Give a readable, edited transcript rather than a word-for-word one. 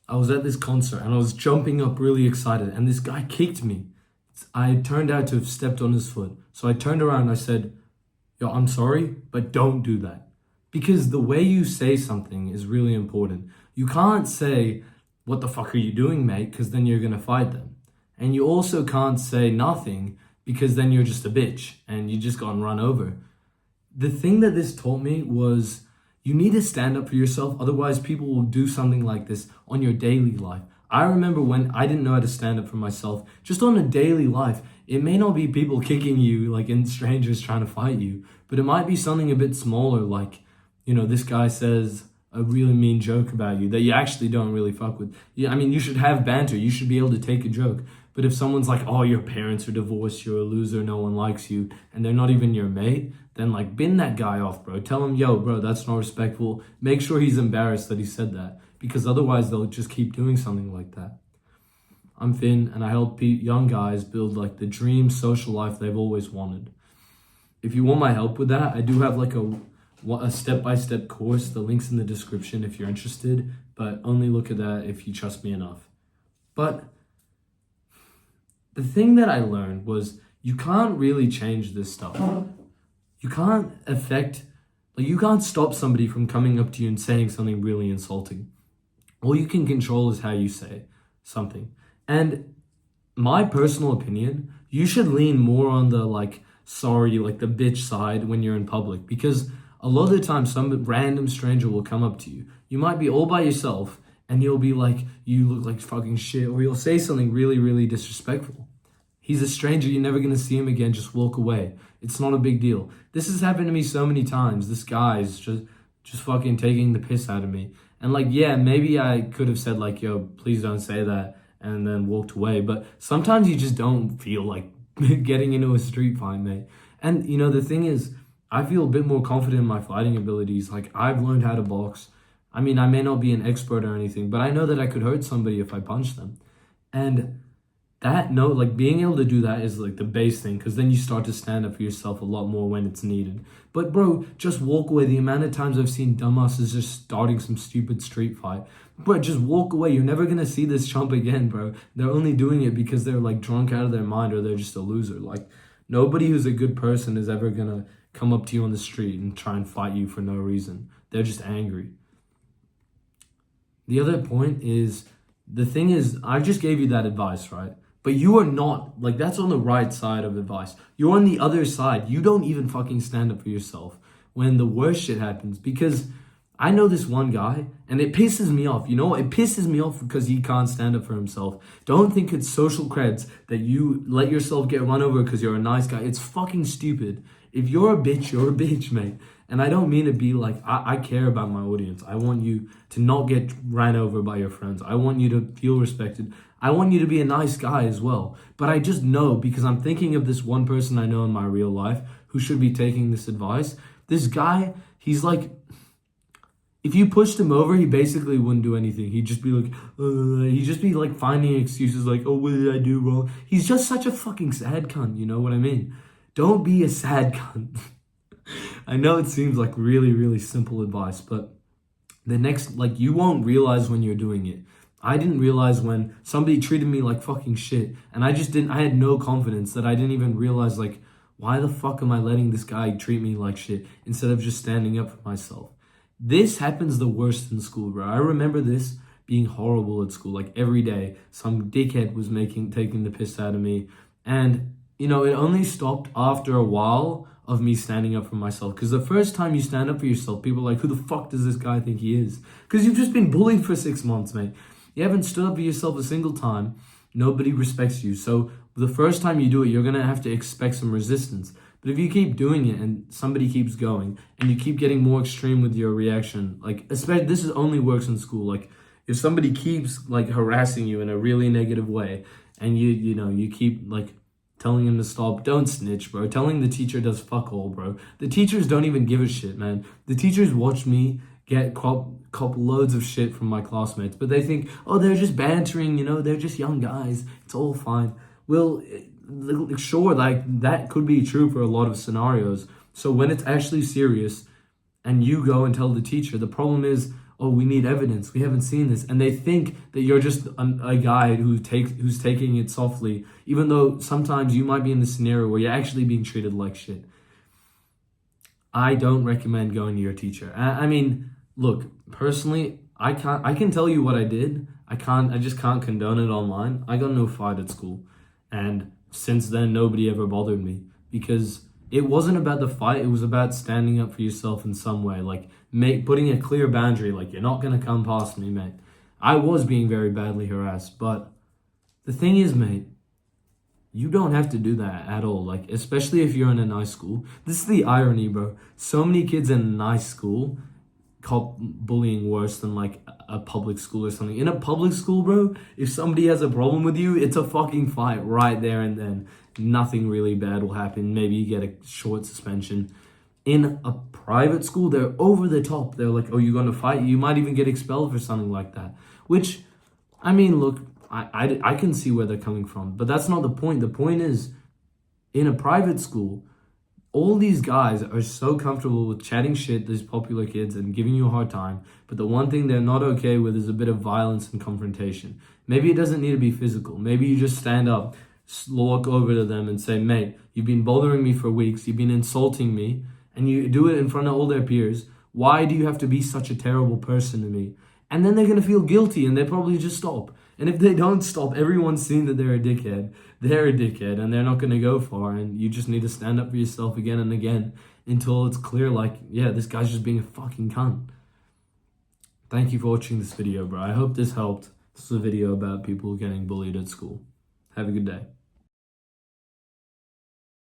I was at this concert and I was jumping up really excited and this guy kicked me. I turned out to have stepped on his foot. So I turned around and I said, yo, I'm sorry, but don't do that. Because the way you say something is really important. You can't say, what the fuck are you doing, mate? Because then you're going to fight them. And you also can't say nothing because then you're just a bitch and you just got run over. The thing that this taught me was you need to stand up for yourself. Otherwise, people will do something like this on your daily life. I remember when I didn't know how to stand up for myself, just on a daily life. It may not be people kicking you, like in strangers trying to fight you, but it might be something a bit smaller, like, you know, this guy says a really mean joke about you that you actually don't really fuck with. Yeah, I mean, you should have banter. You should be able to take a joke. But if someone's like, oh, your parents are divorced, you're a loser, no one likes you, and they're not even your mate, then like bin that guy off, bro. Tell him, yo, bro, that's not respectful. Make sure he's embarrassed that he said that, because otherwise they'll just keep doing something like that. I'm Finn, and I help young guys build like the dream social life they've always wanted. If you want my help with that, I do have like a step-by-step course. The link's in the description if you're interested, but only look at that if you trust me enough. But the thing that I learned was you can't really change this stuff. You can't you can't stop somebody from coming up to you and saying something really insulting. All you can control is how you say something. And my personal opinion, you should lean more on the sorry, the bitch side when you're in public, because a lot of the time some random stranger will come up to you. You might be all by yourself and you'll be like, you look like fucking shit, or you'll say something really, really disrespectful. He's a stranger, you're never gonna see him again, just walk away. It's not a big deal. This has happened to me so many times. This guy's just fucking taking the piss out of me. And yeah, maybe I could have said yo, please don't say that, and then walked away. But sometimes you just don't feel like getting into a street fight, mate. And the thing is, I feel a bit more confident in my fighting abilities. I've learned how to box. I mean, I may not be an expert or anything, but I know that I could hurt somebody if I punched them. And being able to do that is the base thing, because then you start to stand up for yourself a lot more when it's needed. But bro, just walk away. The amount of times I've seen dumbasses just starting some stupid street fight. Bro, just walk away. You're never gonna see this chump again, bro. They're only doing it because they're drunk out of their mind, or they're just a loser. Nobody who's a good person is ever gonna come up to you on the street and try and fight you for no reason. They're just angry. The other point is, the thing is, I just gave you that advice, right? But you are not, that's on the right side of advice. You're on the other side. You don't even fucking stand up for yourself when the worst shit happens. Because I know this one guy, and it pisses me off. You know what? It pisses me off because he can't stand up for himself. Don't think it's social creds that you let yourself get run over because you're a nice guy. It's fucking stupid. If you're a bitch, you're a bitch, mate. And I don't mean to be I care about my audience. I want you to not get ran over by your friends. I want you to feel respected. I want you to be a nice guy as well. But I just know, because I'm thinking of this one person I know in my real life who should be taking this advice. This guy, he's if you pushed him over, he basically wouldn't do anything. He'd just be finding excuses oh, what did I do wrong? He's just such a fucking sad cunt, you know what I mean? Don't be a sad cunt. I know it seems really, really simple advice, but the next, you won't realize when you're doing it. I didn't realize when somebody treated me like fucking shit, and I had no confidence, that I didn't even realize why the fuck am I letting this guy treat me like shit instead of just standing up for myself? This happens the worst in school, bro. I remember this being horrible at school. Every day, some dickhead was taking the piss out of me. And, it only stopped after a while of me standing up for myself. Because the first time you stand up for yourself, people are like, who the fuck does this guy think he is? Because you've just been bullied for 6 months, mate. You haven't stood up for yourself a single time. Nobody respects you. So the first time you do it, you're going to have to expect some resistance. But if you keep doing it and somebody keeps going and you keep getting more extreme with your reaction, especially this only works in school. If somebody keeps harassing you in a really negative way, and you keep telling him to stop, don't snitch, bro. Telling the teacher does fuck all, bro. The teachers don't even give a shit, man. The teachers watch me get cop loads of shit from my classmates, but they think, oh, they're just bantering, they're just young guys. It's all fine. Well, sure, that could be true for a lot of scenarios. So when it's actually serious and you go and tell the teacher, the problem is oh, we need evidence. We haven't seen this. And they think that you're just a guy who's taking it softly, even though sometimes you might be in the scenario where you're actually being treated like shit. I don't recommend going to your teacher. I mean, look, personally, I can tell you what I did. I just can't condone it online. I got into a fight at school. And since then, nobody ever bothered me, because it wasn't about the fight. It was about standing up for yourself in some way, like putting a clear boundary, like, you're not going to come past me, mate. I was being very badly harassed, but the thing is, mate, you don't have to do that at all. Like, especially if you're in a nice school. This is the irony, bro. So many kids in a nice school call bullying worse than like a public school or something. In a public school, bro, if somebody has a problem with you, it's a fucking fight right there and then. Nothing really bad will happen. Maybe you get a short suspension. In a private school, they're over the top. They're like, oh, you're going to fight? You might even get expelled for something like that. Which, I mean, look, I can see where they're coming from. But that's not the point. The point is, in a private school, all these guys are so comfortable with chatting shit, these popular kids, and giving you a hard time. But the one thing they're not okay with is a bit of violence and confrontation. Maybe it doesn't need to be physical. Maybe you just stand up, walk over to them and say, mate, you've been bothering me for weeks. You've been insulting me. And you do it in front of all their peers. Why do you have to be such a terrible person to me? And then they're going to feel guilty and they probably just stop. And if they don't stop, everyone's seen that they're a dickhead. They're a dickhead and they're not going to go far. And you just need to stand up for yourself again and again until it's clear, like, yeah, this guy's just being a fucking cunt. Thank you for watching this video, bro. I hope this helped. This is a video about people getting bullied at school. Have a good day.